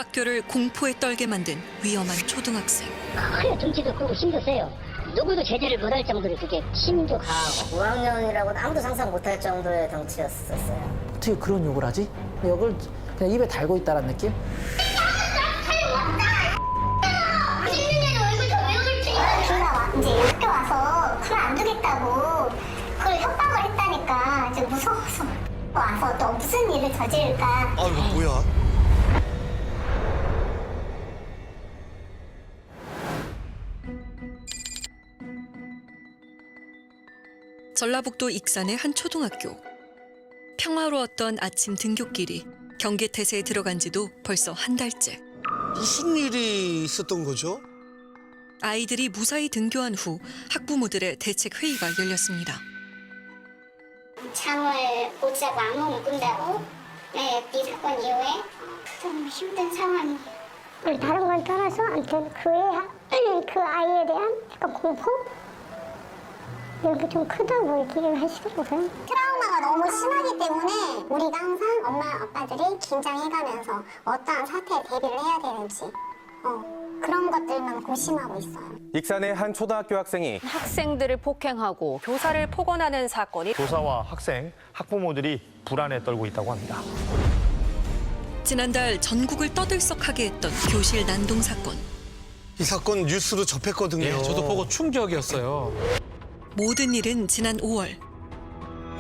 학교를 공포에 떨게 만든 위험한 초등학생. 그래, 등치도 크고 힘도 세요. 누구도 제재를 못할 정도로 그게 힘도 강하고. 5학년이라고는 아무도 상상 못할 정도의 덩치였었어요. 어떻게 그런 욕을 하지? 욕을 그냥 입에 달고 있다는 느낌? 이제 학교 와서 그걸 안 두겠다고 그걸 협박을 했다니까. 좀 무서워서 와서 또 무슨 일을 저지를까. 아, 이거 뭐야? 전라북도 익산의 한 초등학교. 평화로웠던 아침 등교길이 경계태세에 들어간 지도 벌써 한 달째. 무슨 일이 있었던 거죠? 아이들이 무사히 등교한 후 학부모들의 대책 회의가 열렸습니다. 잠을 못 자고 악몽 못 꾼다고? 네, 이 사건 이후에 좀 힘든 상황이에요. 다른 건 떠나서 아무튼 그 아이에 대한 약간 공포? 이런 게 좀 크다고 얘기를 하시더라고요. 트라우마가 너무 심하기 때문에 우리가 항상 엄마 아빠들이 긴장해가면서 어떠한 사태에 대비를 해야 되는지 그런 것들만 고심하고 있어요. 익산의 한 초등학교 학생이 학생들을 폭행하고 교사를 폭언하는 사건이 교사와 학생, 학부모들이 불안에 떨고 있다고 합니다. 지난달 전국을 떠들썩하게 했던 교실 난동 사건. 이 사건 뉴스로 접했거든요. 저도 보고 충격이었어요. 모든 일은 지난 5월.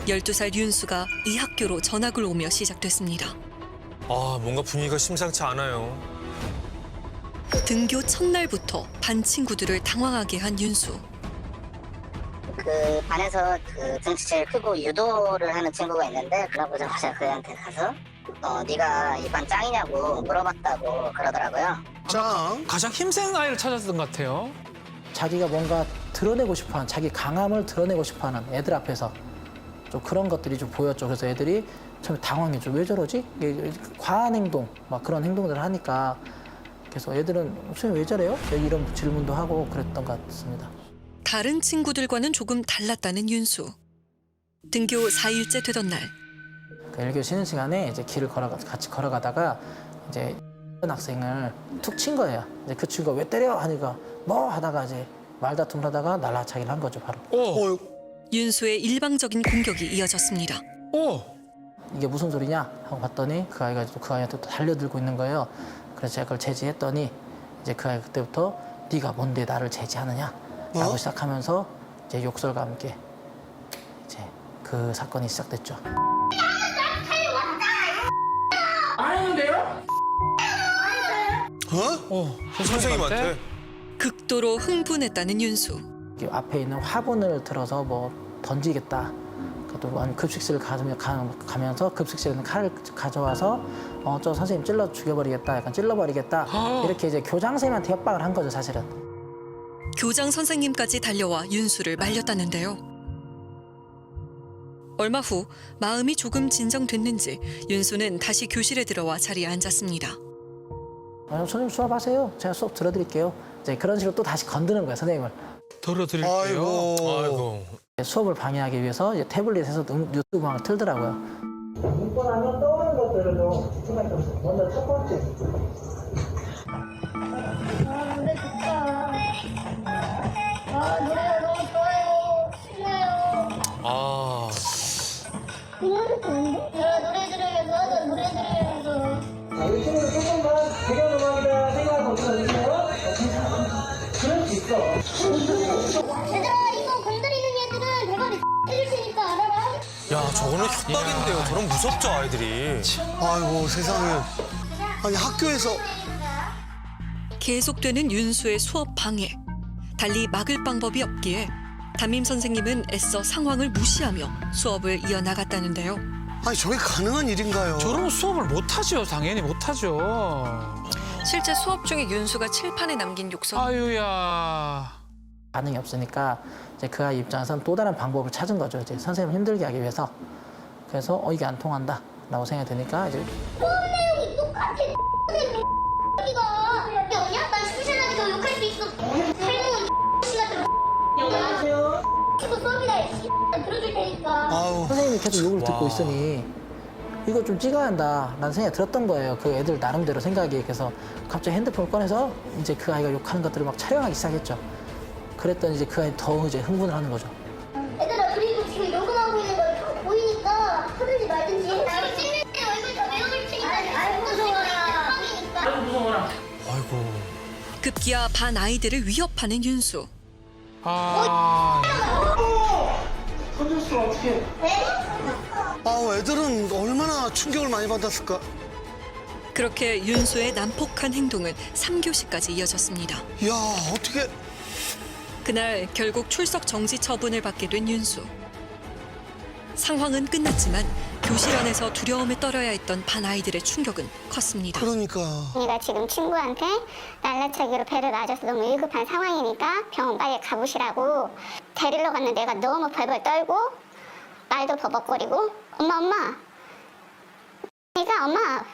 12살 윤수가 이 학교로 전학을 오며 시작됐습니다. 아, 뭔가 분위기가 심상치 않아요. 등교 첫날부터 반 친구들을 당황하게 한 윤수. 그 반에서 그 등치 제일 크고 유도를 하는 친구가 있는데 그러고자마자 그한테 가서 네가 이 반 짱이냐고 물어봤다고 그러더라고요. 짱? 가장 힘센 아이를 찾았던 것 같아요. 자기가 뭔가 드러내고 싶어하는, 자기 강함을 드러내고 싶어하는 애들 앞에서 좀 그런 것들이 좀 보였죠. 그래서 애들이 처음에 당황했죠. 왜 저러지? 과한 행동, 막 그런 행동들을 하니까 그래서 애들은 선생님 왜 저래요? 이런 질문도 하고 그랬던 것 같습니다. 다른 친구들과는 조금 달랐다는 윤수. 등교 4일째 되던 날. 그 1교시 쉬는 시간에 이제 길을 같이 걸어가다가 이제 학생을 툭 친 거예요. 이제 그 친구가 왜 때려? 하니까 뭐 하다가 이제 말다툼을 하다가 날라차기를 한 거죠, 바로. 윤수의 일방적인 공격이 이어졌습니다. 이게 무슨 소리냐 하고 봤더니 그 아이가 또 그 아이한테 또 달려들고 있는 거예요. 그래서 제가 그걸 제지했더니 이제 그 아이가 그때부터 네가 뭔데 나를 제지하느냐 라고 시작하면서 이제 욕설과 함께 이제 그 사건이 시작됐죠. 선생님한테? 극도로 흥분했다는 윤수. 앞에 있는 화분을 들어서 뭐 던지겠다. 또 급식실을 가면서 급식실에 칼을 가져와서 저 선생님 찔러 죽여버리겠다. 약간 찔러버리겠다. 이렇게 이제 교장 선생님한테 협박을 한 거죠, 사실은. 교장 선생님까지 달려와 윤수를 말렸다는데요. 얼마 후 마음이 조금 진정됐는지 윤수는 다시 교실에 들어와 자리에 앉았습니다. 선생님 수업하세요. 제가 수업 들어드릴게요. 이제 그런 식으로 또 다시 건드는 거예요, 선생님을. 덜어드릴게요. 아이고. 수업을 방해하기 위해서 이제 태블릿에서 뉴스 음악을 틀더라고요. 듣고 나면 떠오르는 것들을 좀 생각해 보세요. 먼저 첫 번째. 노래 좋다. 노래가 너무 좋아요. 신나요. 아. 그 노래 좋은데? 야, 노래 들으면서 하자, 노래 들으면서. 이 친구도 조금만 배경음악이다 생각하고 들어주세요. 그럴 수 있어. 얘들아, 이거 건드리는 애들은 대가리 때릴 테니까 알아라. 야, 저거는 협박인데요. 저런 무섭죠, 아이들이. 아이고, 세상에. 아니, 학교에서 계속되는 윤수의 수업 방해. 달리 막을 방법이 없기에 담임 선생님은 애써 상황을 무시하며 수업을 이어나갔다는데요. 아니, 저게 가능한 일인가요? 저러면 수업을 못하죠. 당연히 못하죠. 실제 수업 중에 윤수가 칠판에 남긴 욕설. 아유야. 반응이 없으니까 이제 그 아이 입장에서는 또 다른 방법을 찾은 거죠. 이제 선생님 힘들게 하기 위해서. 그래서 이게 안 통한다라고 생각이 드니까 이제 수업 내용이 똑같아. 이가 뭐냐? 난 수시라니 너 욕할 수 있어. 할머니 씨 같은 안녕하세요. 이거 수업이다. 들어줄 테니까. 아우. 선생님이 계속 욕을 듣고 있으니 이거 좀 찍어야 한다라는 생각이 들었던 거예요. 그 애들 나름대로 생각이. 그래서 갑자기 핸드폰을 꺼내서 이제 그 아이가 욕하는 것들을 막 촬영하기 시작했죠. 그랬더니 이제 그 아이 더 이제 흥분을 하는 거죠. 얘들아, 그리고 지금 녹음하고 있는 거 보이니까 하든지 말든지 해. 내 얼굴 다 외워줄 테니까. 아이 무서워라. 아이고. 급기야 반 아이들을 위협하는 윤수. 아, 애들은 얼마나 충격을 많이 받았을까? 그렇게 윤수의 난폭한 행동은 3교시까지 이어졌습니다. 이야, 어떻게. 그날 결국 출석 정지 처분을 받게 된 윤수. 상황은 끝났지만 교실 안에서 두려움에 떨어야 했던 반 아이들의 충격은 컸습니다. 그러니까. 언니가 지금 친구한테 날라차기로 배를 놔줘서 너무 위급한 상황이니까 병원 빨리 가보시라고 데리러 갔는데 내가 너무 벌벌 떨고 말도 버벅거리고 엄마 그러니까 엄마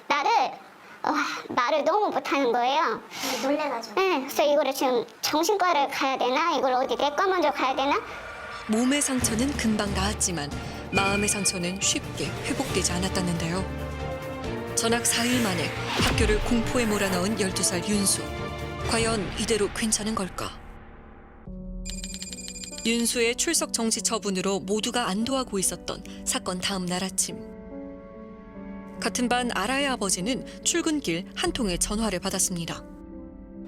말을 너무 못하는 거예요. 놀래가지고. 네, 그래서 이거를 지금 정신과를 가야 되나 이걸 어디 내과 먼저 가야 되나. 몸의 상처는 금방 나았지만 마음의 상처는 쉽게 회복되지 않았다는데요. 전학 4일 만에 학교를 공포에 몰아넣은 12살 윤수. 과연 이대로 괜찮은 걸까? 윤수의 출석 정지 처분으로 모두가 안도하고 있었던 사건 다음 날 아침. 같은 반 아라의 아버지는 출근길 한 통의 전화를 받았습니다.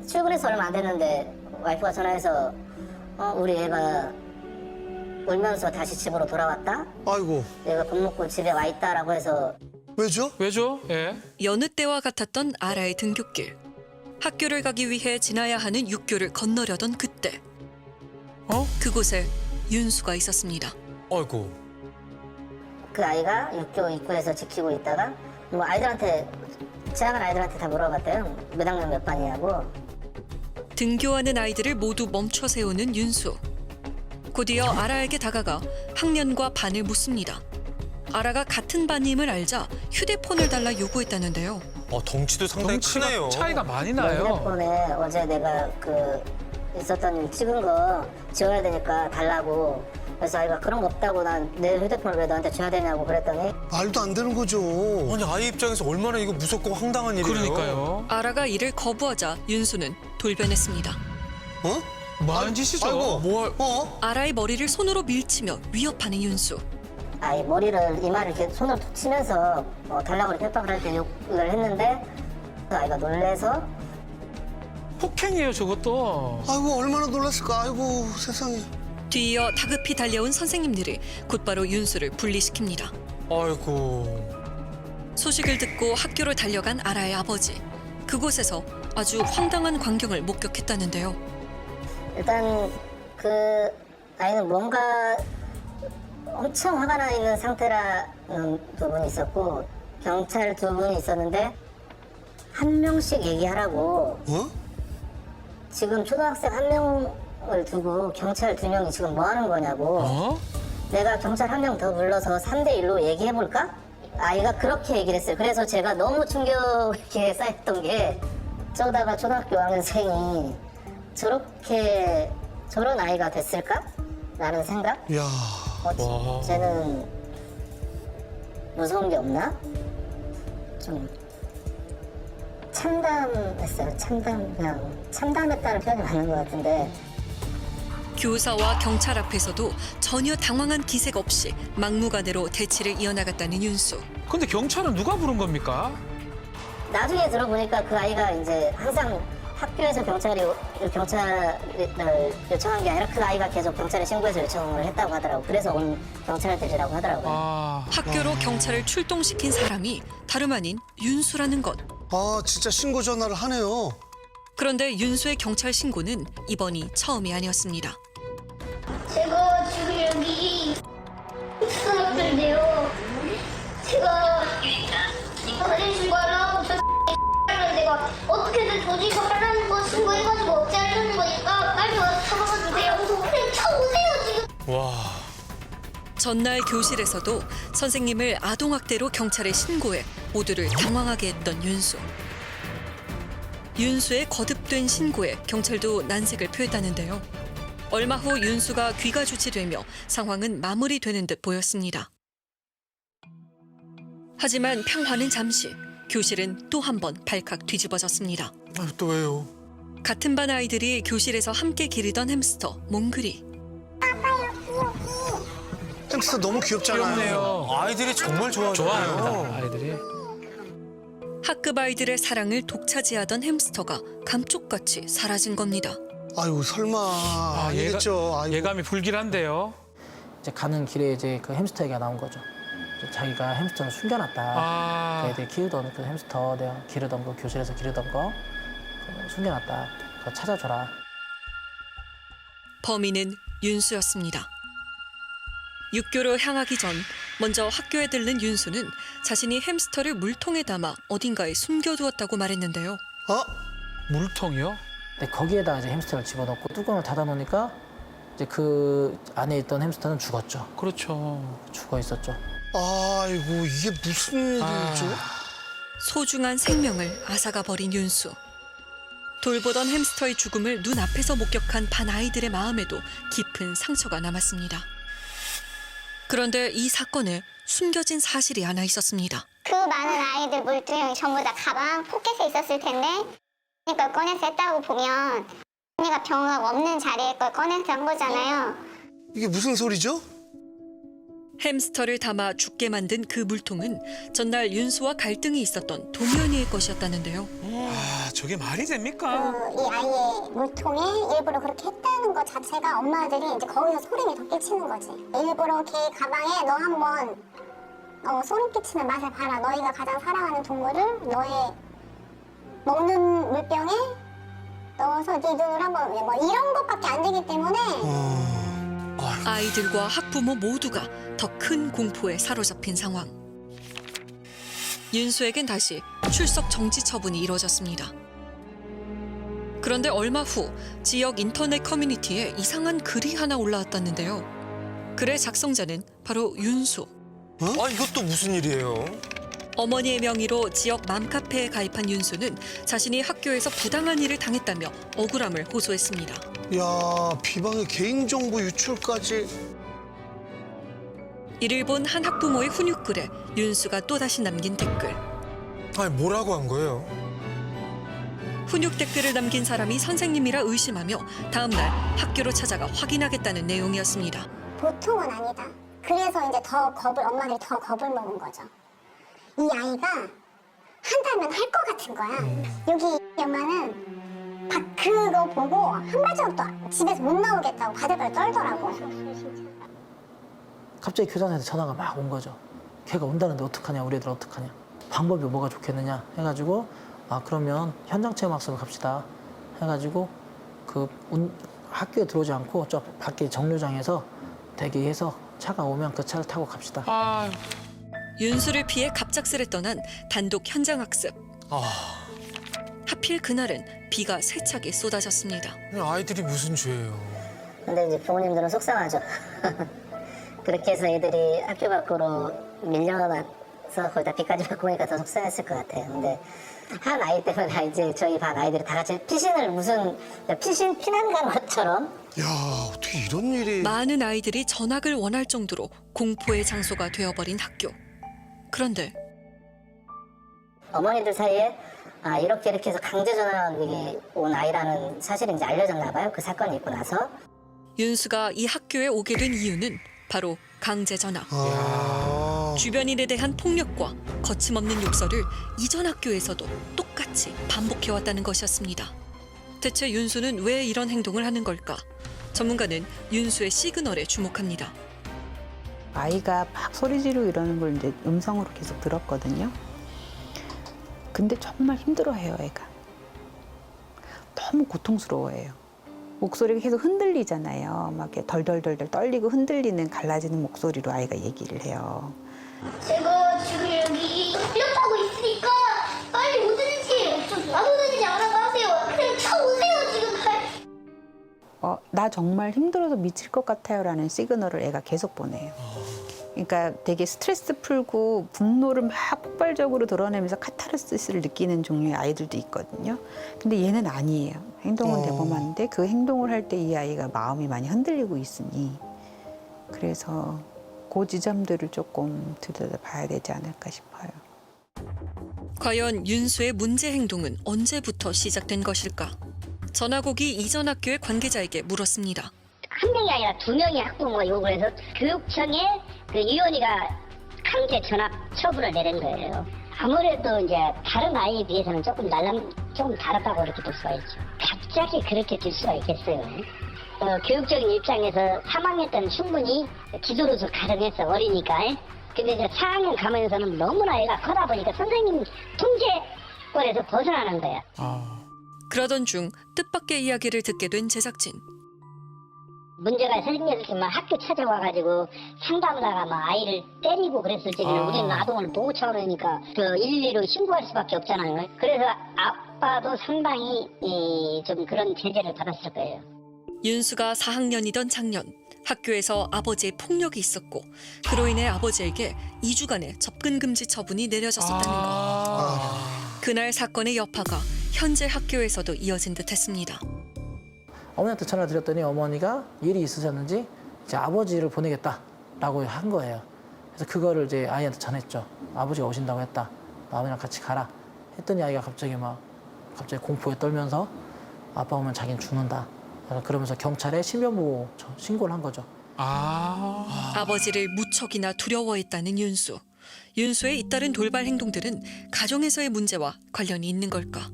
출근해서 얼마 안 됐는데 와이프가 전화해서 우리 애가 울면서 다시 집으로 돌아왔다? 아이고. 내가 밥 먹고 집에 와 있다라고 해서. 왜죠? 왜죠? 예. 여느 때와 같았던 아라의 등굣길. 학교를 가기 위해 지나야 하는 육교를 건너려던 그때. 그곳에 윤수가 있었습니다. 아이고. 그 아이가 육교 입구에서 지키고 있다가 뭐 아이들한테 지나간 아이들한테 다 물어봤대요. 몇 학년 몇 반이냐고. 등교하는 아이들을 모두 멈춰 세우는 윤수. 곧이어 아라에게 다가가 학년과 반을 묻습니다. 아라가 같은 반임을 알자 휴대폰을 달라 요구했다는데요. 덩치도 상당히 덩치가 크네요. 차이가 많이 너 나요. 휴대폰에 어제 내가 있었던 일 찍은 거 지워야 되니까 달라고. 그래서 아이가 그런 거 없다고 난 내 휴대폰을 왜 너한테 줘야 되냐고 그랬더니 말도 안 되는 거죠. 아니 아이 입장에서 얼마나 이거 무섭고 황당한 일이에요. 그러니까요. 아라가 이를 거부하자 윤수는 돌변했습니다. 뭐 하는 짓이죠? 아이고. 아라의 머리를 손으로 밀치며 위협하는 윤수. 아이 머리를 이마를 이렇게 손으로 툭 치면서 달라고 이렇게 협박을 할 때 욕을 했는데 그 아이가 놀래서. 폭행이에요, 저것도. 아이고, 얼마나 놀랐을까. 아이고, 세상에. 뒤이어 다급히 달려온 선생님들이 곧바로 윤수를 분리시킵니다. 아이고. 소식을 듣고 학교로 달려간 아라의 아버지. 그곳에서 아주 황당한 광경을 목격했다는데요. 일단 그 아이는 뭔가 엄청 화가 나 있는 상태라는 부분이 있었고 경찰 2분이 있었는데 한 명씩 얘기하라고. 지금 초등학생 1명을 두고 경찰 2명이 지금 뭐 하는 거냐고. 내가 경찰 1명 더 불러서 3대1로 얘기해볼까? 아이가 그렇게 얘기를 했어요. 그래서 제가 너무 충격에 쌓였던 게 저러다가 초등학교 5학년생이 저런 아이가 됐을까? 라는 생각? 이야. 쟤는 무서운 게 없나? 좀 참담했어요. 참담했다는 표현이 맞는 것 같은데. 교사와 경찰 앞에서도 전혀 당황한 기색 없이 막무가내로 대치를 이어나갔다는 윤수. 근데 경찰은 누가 부른 겁니까? 나중에 들어보니까 그 아이가 이제 항상 학교에서 경찰을 요청한 게 아니라 그 아이가 계속 경찰에 신고해서 요청을 했다고 하더라고. 그래서 온 경찰들이라고 하더라고요. 학교로 경찰을 출동시킨 사람이 다름 아닌 윤수라는 것. 진짜 신고 전화를 하네요. 그런데 윤수의 경찰 신고는 이번이 처음이 아니었습니다. 제가 지금 여기 초등학교인데요. 제가 사진 신고를 하고 저 내가 어떻게든 조직을 하라는 거 신고해가지고 억제하려는 거니까 빨리 와서 잡아가 주세요. 그냥 쳐오세요 지금. 와. 전날 교실에서도 선생님을 아동학대로 경찰에 신고해 모두를 당황하게 했던 윤수. 윤수의 거듭된 신고에 경찰도 난색을 표했다는데요. 얼마 후 윤수가 귀가 조치되며 상황은 마무리되는 듯 보였습니다. 하지만 평화는 잠시, 교실은 또 한 번 발칵 뒤집어졌습니다. 또 왜요? 같은 반 아이들이 교실에서 함께 기르던 햄스터 몽글이. 햄스터 너무 귀엽잖아요. 귀엽네요. 아이들이 정말 좋아하잖아요. 좋아합니다, 아이들이. 학급 아이들의 사랑을 독차지하던 햄스터가 감쪽같이 사라진 겁니다. 아유 설마 아니겠죠. 아이고. 예감이 불길한데요. 이제 가는 길에 이제 그 햄스터 얘기가 나온 거죠. 이제 자기가 햄스터를 숨겨놨다. 아. 그 애들이 키우던 그 햄스터 내가 기르던 거 교실에서 기르던 거 그거 숨겨놨다. 그거 찾아줘라. 범인은 윤수였습니다. 육교로 향하기 전 먼저 학교에 들른 윤수는 자신이 햄스터를 물통에 담아 어딘가에 숨겨두었다고 말했는데요. 물통이요? 근데 거기에다 이제 햄스터를 집어넣고 뚜껑을 닫아놓으니까 이제 그 안에 있던 햄스터는 죽었죠. 그렇죠. 죽어 있었죠. 아이고 이게 무슨 일이죠? 소중한 생명을 앗아가 버린 윤수. 돌보던 햄스터의 죽음을 눈앞에서 목격한 반 아이들의 마음에도 깊은 상처가 남았습니다. 그런데 이 사건에 숨겨진 사실이 하나 있었습니다. 그 많은 아이들 물뚱이 전부 다 가방, 포켓에 있었을 텐데 그걸 꺼내서 했다고 보면 언니가 병원 없는 자리에 걸 꺼내서 한 거잖아요. 이게 무슨 소리죠? 햄스터를 담아 죽게 만든 그 물통은 전날 윤수와 갈등이 있었던 도면이의 것이었다는데요. 아, 저게 말이 됩니까? 이 아이의 물통에 일부러 그렇게 했다는 것 자체가 엄마들이 이제 거기서 소름이 더 끼치는 거지. 일부러 걔 가방에 너 한번 소름 끼치는 맛을 봐라. 너희가 가장 사랑하는 동물을 너의 먹는 물병에 넣어서 네 눈을 한번 뭐 이런 것밖에 안 되기 때문에 아이들과 학부모 모두가 더 큰 공포에 사로잡힌 상황. 윤수에겐 다시 출석 정지 처분이 이뤄졌습니다. 그런데 얼마 후 지역 인터넷 커뮤니티에 이상한 글이 하나 올라왔다는데요. 글의 작성자는 바로 윤수. 아, 이것도 무슨 일이에요? 어머니의 명의로 지역 맘카페에 가입한 윤수는 자신이 학교에서 부당한 일을 당했다며 억울함을 호소했습니다. 야 비방의 개인정보 유출까지. 이를 본 한 학부모의 훈육글에 윤수가 또다시 남긴 댓글. 아니, 뭐라고 한 거예요? 훈육 댓글을 남긴 사람이 선생님이라 의심하며 다음 날 학교로 찾아가 확인하겠다는 내용이었습니다. 보통은 아니다. 그래서 이제 엄마들이 더 겁을 먹은 거죠. 이 아이가 한다면 할 것 같은 거야. 여기 엄마는 그거 보고 한 발자국도 집에서 못 나오겠다고 바들바들 떨더라고. 갑자기 교장선생한테 전화가 막 온 거죠. 걔가 온다는데 어떡하냐, 우리 애들 어떡하냐. 방법이 뭐가 좋겠느냐 해가지고 그러면 현장 체험 학습을 갑시다 해가지고 학교에 들어오지 않고 저 밖에 정류장에서 대기해서 차가 오면 그 차를 타고 갑시다. 아, 윤수를 피해 갑작스레 떠난 단독 현장 학습. 하필 그날은 비가 세차게 쏟아졌습니다. 아이들이 무슨 죄예요? 근데 이제 부모님들은 속상하죠. 그렇게 해서 애들이 학교 밖으로 밀려나서 거기다 비까지 맞고 오니까 더 속상했을 것 같아요. 근데 한 아이 때문에 이제 저희 반 아이들이 다 같이 피신을 피난 간 것처럼. 야 어떻게 이런 일이. 많은 아이들이 전학을 원할 정도로 공포의 장소가 되어버린 학교. 그런데 어머니들 사이에 이렇게 해서 강제 전학이 온 아이라는 사실이 이제 알려졌나 봐요. 그 사건이 있고 나서. 윤수가 이 학교에 오게 된 이유는 바로 강제 전학. 주변인에 대한 폭력과 거침없는 욕설을 이전 학교에서도 똑같이 반복해왔다는 것이었습니다. 대체 윤수는 왜 이런 행동을 하는 걸까? 전문가는 윤수의 시그널에 주목합니다. 아이가 막 소리 지르고 이러는 걸 이제 음성으로 계속 들었거든요. 근데 정말 힘들어해요, 애가. 너무 고통스러워해요. 목소리가 계속 흔들리잖아요. 막 이렇게 덜덜덜덜 떨리고 흔들리는 갈라지는 목소리로 아이가 얘기를 해요. 제가 지금 여기 끌려타고 있으니까 빨리 오든지 좀 놔두든지 알아서 하세요. 그냥 차 오세요 지금. 나 정말 힘들어서 미칠 것 같아요라는 시그널을 애가 계속 보내요. 그러니까 되게 스트레스 풀고 분노를 막 폭발적으로 드러내면서 카타르시스를 느끼는 종류의 아이들도 있거든요. 근데 얘는 아니에요. 행동은 대범한데 그 행동을 할 때 이 아이가 마음이 많이 흔들리고 있으니 그래서 그 지점들을 조금 들여다봐야 되지 않을까 싶어요. 과연 윤수의 문제 행동은 언제부터 시작된 것일까? 전화국이 이전 학교의 관계자에게 물었습니다. 한 명이 아니라 두 명의 학부모가 요구를 해서 교육청에 그 유언이가 강제 전학 처분을 내린 거예요. 아무래도 이제 다른 아이에 비해서는 조금 다르다고 이렇게 볼 수가 있죠. 갑자기 그렇게 될 수가 있겠어요. 교육적인 입장에서 3학년 때는 충분히 기초로서 가능했어, 어리니까. 근데 이제 4학년 가면서는 너무나 애가 커다 보니까 선생님 통제권에서 벗어나는 거야. 그러던 중 뜻밖의 이야기를 듣게 된 제작진. 문제가 생겼을 막 학교 찾아와가지고 상담하다가 막 아이를 때리고 그랬을 적에는 우리는 아동을 보호 차원이니까 그 112로 신고할 수밖에 없잖아요. 그래서 아빠도 상당히 좀 그런 제재를 받았을 거예요. 윤수가 4학년이던 작년 학교에서 아버지의 폭력이 있었고 그로 인해 아버지에게 2주간의 접근 금지 처분이 내려졌었다는 것. 그날 사건의 여파가 현재 학교에서도 이어진 듯했습니다. 어머니한테 전화 드렸더니 어머니가 일이 있으셨는지 이제 아버지를 보내겠다라고 한 거예요. 그래서 그거를 이제 아이한테 전했죠. 아버지가 오신다고 했다. 아버지랑 같이 가라. 했더니 아이가 갑자기 공포에 떨면서 아빠 오면 자기는 죽는다. 그러면서 경찰에 신변보호 신고를 한 거죠. 아버지를 무척이나 두려워했다는 윤수. 윤수의 잇따른 돌발 행동들은 가정에서의 문제와 관련이 있는 걸까?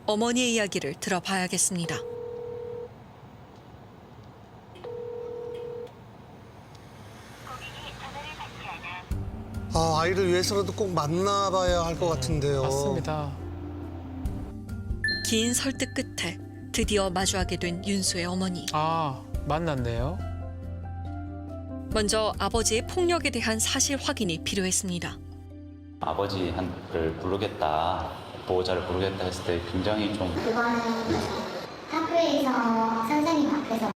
어머니의 이야기를 들어봐야겠습니다. 아이를 위해서라도 꼭 만나봐야 할 것 같은데요. 맞습니다. 긴 설득 끝에 드디어 마주하게 된 윤수의 어머니. 만났네요. 먼저 아버지의 폭력에 대한 사실 확인이 필요했습니다. 아버지를 부르겠다, 보호자를 부르겠다 했을 때 굉장히 좀 그거는 학교에서 선생님 앞에서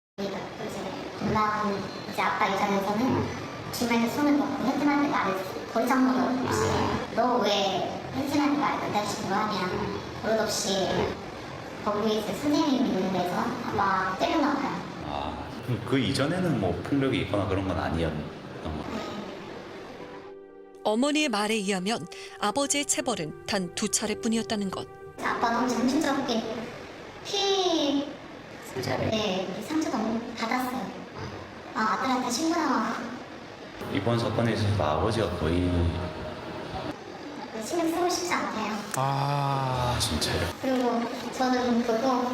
올라온 이제 아빠 입장에서는 주말에 손을 놓고 혜진한테 말을 더 이상 물어보지. 너 왜 혜진한테 말 그다시 뭐하냐. 버릇없이 거기에 선생님이 있는 데서 아빠 때려나가요. 그 이전에는 뭐 폭력이 있거나 그런 건 아니었던 거. 어머니의 말에 의하면 아버지의 체벌은 단 2차례뿐이었다는 것. 아빠 너무 정신적인 상처 너무 받았어요. 아들한테 신고당하고. 이번 사건에 있어서 아버지가 거의 신경 쓰고 싶지 않대요. 진짜요? 그리고 저는 그거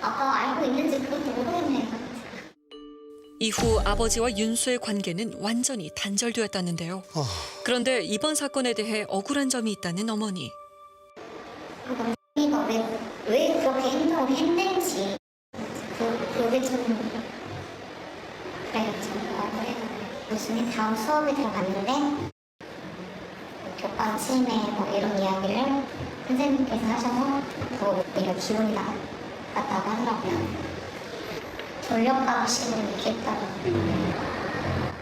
아빠가 알고 있는지 그것도 모르겠네요. 이후 아버지와 윤수의 관계는 완전히 단절되었다는데요. 그런데 이번 사건에 대해 억울한 점이 있다는 어머니. 이거 왜 그렇게 행동을 했는지 그게 좀 그래요. 좀 억울해요. 교수님 다음 수업에 들어갔는데 교권 침해 뭐 이런 이야기를 선생님께서 하셔서 이런 기분이 나갔다고 하더라고요. 돌려가시고 이렇게 했다고.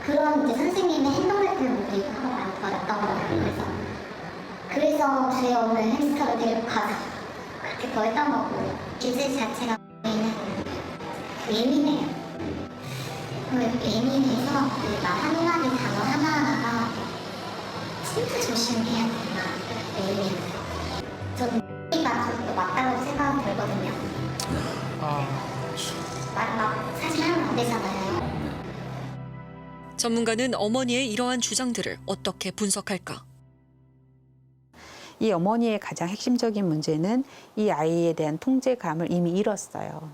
그런 이제 선생님의 행동을 때문에 우리가 많이 받았던 거예요. 그래서 저희 오늘 햄스터를 데리고 가서 그렇게 더 했던 거고. 기질 자체가 저희는 예민해요. 예민해서 말 한마디 단어 하나하나가 진짜 조심해야 된다. 예민해요. 저는 X가 저도 맞다고 생각이 들거든요. 사실 하면 안 되잖아요. 전문가는 어머니의 이러한 주장들을 어떻게 분석할까? 이 어머니의 가장 핵심적인 문제는 이 아이에 대한 통제감을 이미 잃었어요.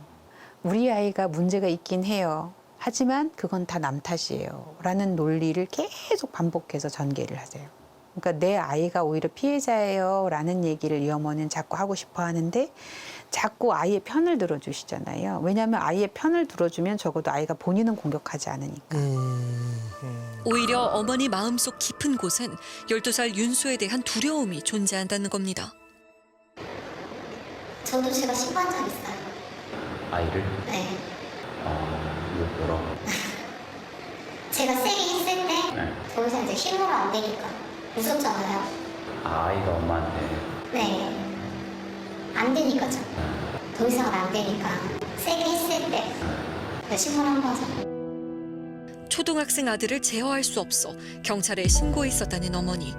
우리 아이가 문제가 있긴 해요. 하지만 그건 다 남 탓이에요. 라는 논리를 계속 반복해서 전개를 하세요. 그러니까 내 아이가 오히려 피해자예요. 라는 얘기를 이 어머니는 자꾸 하고 싶어 하는데 자꾸 아이의 편을 들어주시잖아요. 왜냐하면 아이의 편을 들어주면 적어도 아이가 본인은 공격하지 않으니까. 오히려 어머니 마음속 깊은 곳엔 12살 윤수에 대한 두려움이 존재한다는 겁니다. 저도 제가 신고한 적 있어요. 아이를? 네. 뭐라고? 제가 세게 했을 때 더 이상 이제 힘으로 안 되니까 무섭잖아요. 아이가 엄마한테? 네. 안 되니까죠. 더 이상은 안 되니까 세게 했을 때 신고를 한 거죠. 초등학생 아들을 제어할 수 없어 경찰에 신고했었다는 어머니.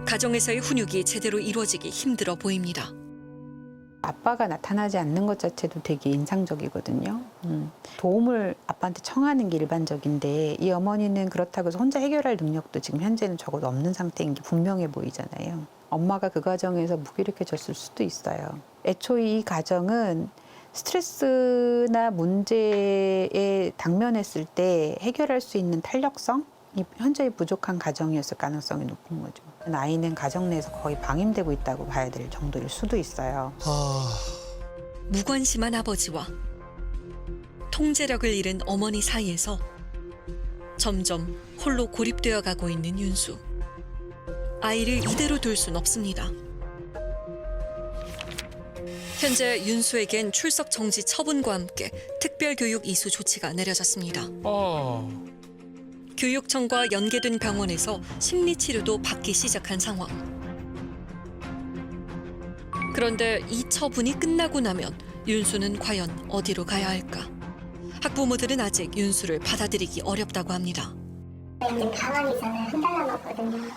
가정에서의 훈육이 제대로 이루어지기 힘들어 보입니다. 아빠가 나타나지 않는 것 자체도 되게 인상적이거든요. 도움을 아빠한테 청하는 게 일반적인데 이 어머니는 그렇다고 해서 혼자 해결할 능력도 지금 현재는 적어도 없는 상태인 게 분명해 보이잖아요. 엄마가 그 과정에서 무기력해졌을 수도 있어요. 애초에 이 가정은 스트레스나 문제에 당면했을 때 해결할 수 있는 탄력성이 현저히 부족한 가정이었을 가능성이 높은 거죠. 아이는 가정 내에서 거의 방임되고 있다고 봐야 될 정도일 수도 있어요. 무관심한 아버지와 통제력을 잃은 어머니 사이에서 점점 홀로 고립되어 가고 있는 윤수. 아이를 이대로 둘 순 없습니다. 현재 윤수에겐 출석 정지 처분과 함께 특별교육 이수 조치가 내려졌습니다. 교육청과 연계된 병원에서 심리치료도 받기 시작한 상황. 그런데 이 처분이 끝나고 나면 윤수는 과연 어디로 가야 할까? 학부모들은 아직 윤수를 받아들이기 어렵다고 합니다. 근데 방학이잖아요. 한 달 남았거든요.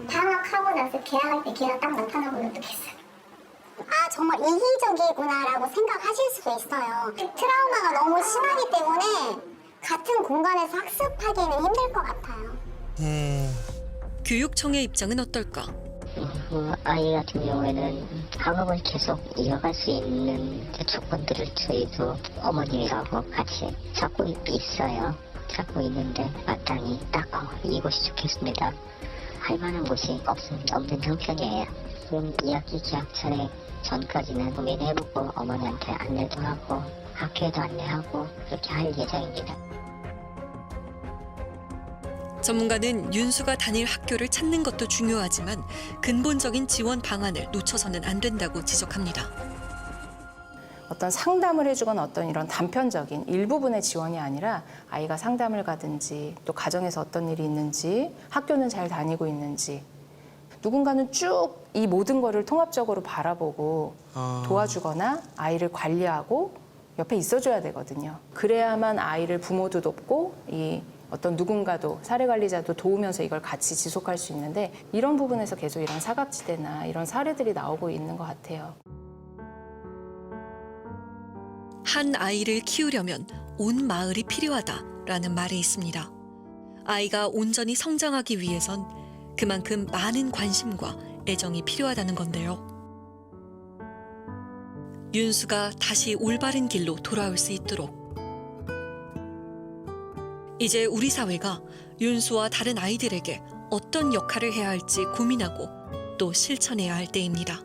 방학하고 나서 개학할 때 걔가 딱 나타나면 어떡했어요? 아, 정말 이기적이구나라고 생각하실 수도 있어요. 그 트라우마가 너무 심하기 때문에 같은 공간에서 학습하기는 힘들 것 같아요. 교육청의 입장은 어떨까? 아이 같은 경우에는 학업을 계속 이어갈 수 있는 조건들을 저희도 어머님하고 같이 찾고 있어요. 찾고 있는데 마땅히 딱 이곳이 좋겠습니다. 할 만한 곳이 없는 형편이에요. 그럼 2학기 개학 전에 전까지는 고민해보고 어머니한테 안내도 하고 학교에도 안내하고 그렇게 할 예정입니다. 전문가는 윤수가 다닐 학교를 찾는 것도 중요하지만 근본적인 지원 방안을 놓쳐서는 안 된다고 지적합니다. 어떤 상담을 해주거나 어떤 이런 단편적인 일부분의 지원이 아니라 아이가 상담을 가든지 또 가정에서 어떤 일이 있는지 학교는 잘 다니고 있는지 누군가는 쭉 이 모든 거를 통합적으로 바라보고 도와주거나 아이를 관리하고 옆에 있어줘야 되거든요. 그래야만 아이를 부모도 돕고 이 어떤 누군가도 사례관리자도 도우면서 이걸 같이 지속할 수 있는데 이런 부분에서 계속 이런 사각지대나 이런 사례들이 나오고 있는 것 같아요. 한 아이를 키우려면 온 마을이 필요하다라는 말이 있습니다. 아이가 온전히 성장하기 위해선 그만큼 많은 관심과 애정이 필요하다는 건데요. 윤수가 다시 올바른 길로 돌아올 수 있도록 이제 우리 사회가 윤수와 다른 아이들에게 어떤 역할을 해야 할지 고민하고 또 실천해야 할 때입니다.